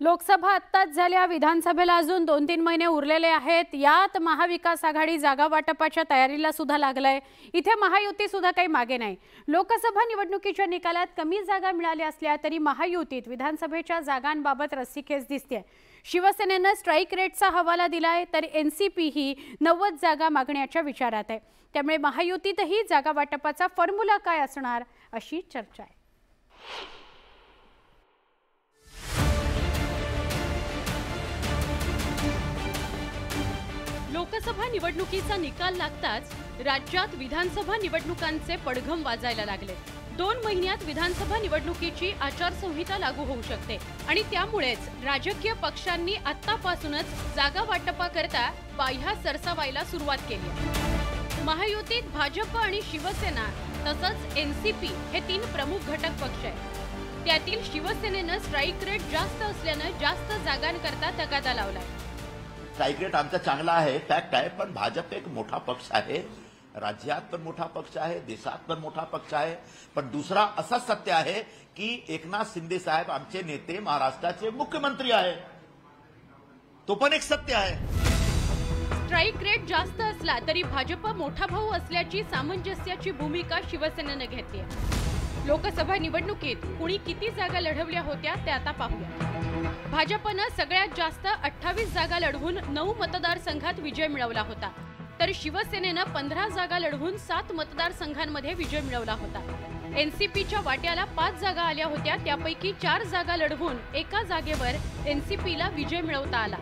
लोकसभा आत्ताच झाल्या, विधानसभेला अजून 2-3 महिने उरलेले आहेत। यात महाविकास आघाडी जागा वाटपाच्या तयारीला सुद्धा लागलाय। इथे महायुती सुद्धा काही मागे नाही। लोकसभा निवडणुकीच्या निकालात कमी जागा मिळाल्या असल्या तरी महायुतीत विधानसभेच्या जागांबाबत रस्सीखेच दिसते। शिवसेनेने स्ट्राइक रेटचा हवाला दिलाय, तर एनसीपी ही 90 जागा मागण्याच्या विचारात आहे। त्यामुळे महायुतीतही जागा वाटपाचा फॉर्म्युला काय असणार अशी चर्चा आहे। लोकसभा निवडणुकीचा निकाल लागताच राज्यात विधानसभा निवडणुकांचे पडघम वाजायला लागले। 2 महिन्यात विधानसभा निवडणुकीची आचारसंहिता लागू होऊ शकते आणि त्यामुळेच राजकीय पक्षांनी आत्तापासूनच जागा वाटपाकरता बाह्य सरसावायला सुरुवात केली आहे। महायुतीत भाजप आणि शिवसेना तसंच एनसीपी हे 3 प्रमुख घटक पक्ष आहेत। त्यातील शिवसेनेने स्ट्राइक रेट जास्त असल्याने जास्त जागांकरता तगादा लावलाय। स्ट्राइक रेट आमचा चांगला आहे, फॅक्ट आहे, पण भाजप एक मोठा पक्ष आहे, राज्यात पण मोठा पक्ष आहे, देशात पण मोठा पक्ष आहे। पण दुसरा असं सत्य आहे की एकनाथ शिंदे साहेब आमचे नेते महाराष्ट्राचे मुख्यमंत्री आहे, तो पण एक सत्य आहे। स्ट्राइक रेट जास्त असला तरी भाजप मोठा भाऊ असल्याची सामंजस्याची भूमिका शिवसेनेने घेतली आहे। लोकसभा निवडणुकीत कुणी किती जागा लढवल्या होत्या ते आता पाहूया। भाजपने सगळ्यात जास्त 28 जागा लढवून 9 मतदारसंघात विजय मिळवला होता, तर शिवसेनेने 15 जागा लढवून 7 मतदारसंघांमध्ये विजय मिळवला होता। एनसीपीच्या वाट्याला 5 जागा आल्या होत्या, त्यापैकी 4 जागा लढवून एका जागेवर एनसीपीला विजय मिळवता आला,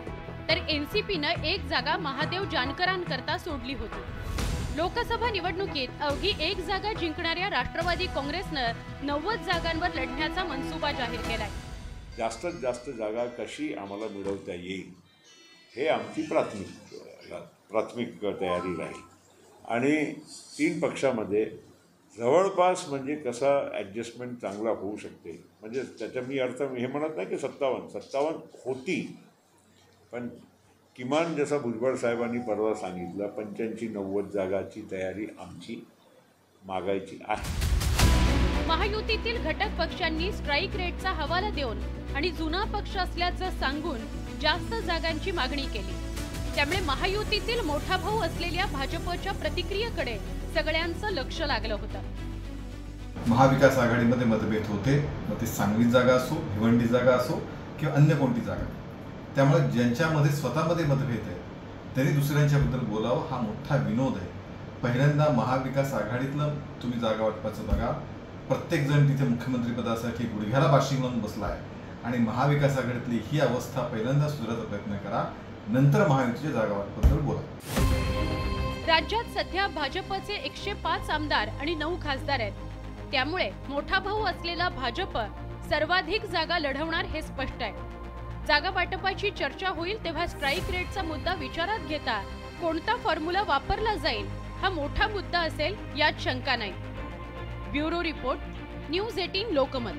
तर एनसीपीने 1 जागा महादेव जानकरांकरता सोडली होती। लोकसभा निवडणुकीत अवघी 1 जागा जिंकणाऱ्या राष्ट्रवादी काँग्रेसने 90 जागांवर लढण्याचा मनसुबा जाहीर केलाय। जास्तीत जास्त जागा कशी आम्हाला मिळवता येईल हे आमची प्राथमिक तयारी राहील आणि 3 पक्षामध्ये जवळपास म्हणजे कसा ॲडजस्टमेंट चांगला होऊ शकते, म्हणजे त्याचा मी अर्थ हे म्हणत नाही की 57 होती, पण किमान जसं भुजबळ साहेबांनी परवा सांगितलं 85-90 जागाची तयारी आमची मागायची आहे। महायुतीतील घटक पक्षांनी स्ट्राइक रेटचा हवाला देऊन आणि जुना पक्ष असल्याचं सांगून जास्त जागांची मागणी केली। त्यामुळे महायुतीतील मोठा भाऊ असलेल्या भाजपच्या प्रतिक्रियेकडे सगळ्यांचं लक्ष लागलं होतं। महाविकास आघाडीमध्ये मतभेद होते, मग ते सांगली जागा असो, भिवंडी जागा असो किंवा अन्य कोणती जागा, त्यामुळे ज्यांच्यामध्ये स्वतःमध्ये मतभेद आहे त्यांनी दुसऱ्यांच्याबद्दल बोलावं हा मोठा विनोद आहे। पहिल्यांदा महाविकास आघाडीतलं तुम्ही जागा वाटपाचं बघा, प्रत्येकजण तिथे मुख्यमंत्रीपदासाठी गुडघ्याला बाशिंग लावून बसला आहे आणि महाविकास आघाडीतली ही अवस्था पहिल्यांदा सुधारण्याचा प्रयत्न करा, नंतर महायुतीच्या जागा वाटपाबद्दल बोला। राज्यात सध्या भाजपचे 105 आमदार आणि 9 खासदार आहेत, त्यामुळे मोठा भाऊ असलेला भाजप सर्वाधिक जागा लढवणार हे स्पष्ट आहे। जागा वाटपाची चर्चा होईल तेव्हा स्ट्राइक रेटचा मुद्दा विचारात घेता कोणता फॉर्म्युला वापरला जाईल हा मोठा मुद्दा असेल यात शंका नाही। Bureau report, news 18 Lokmat.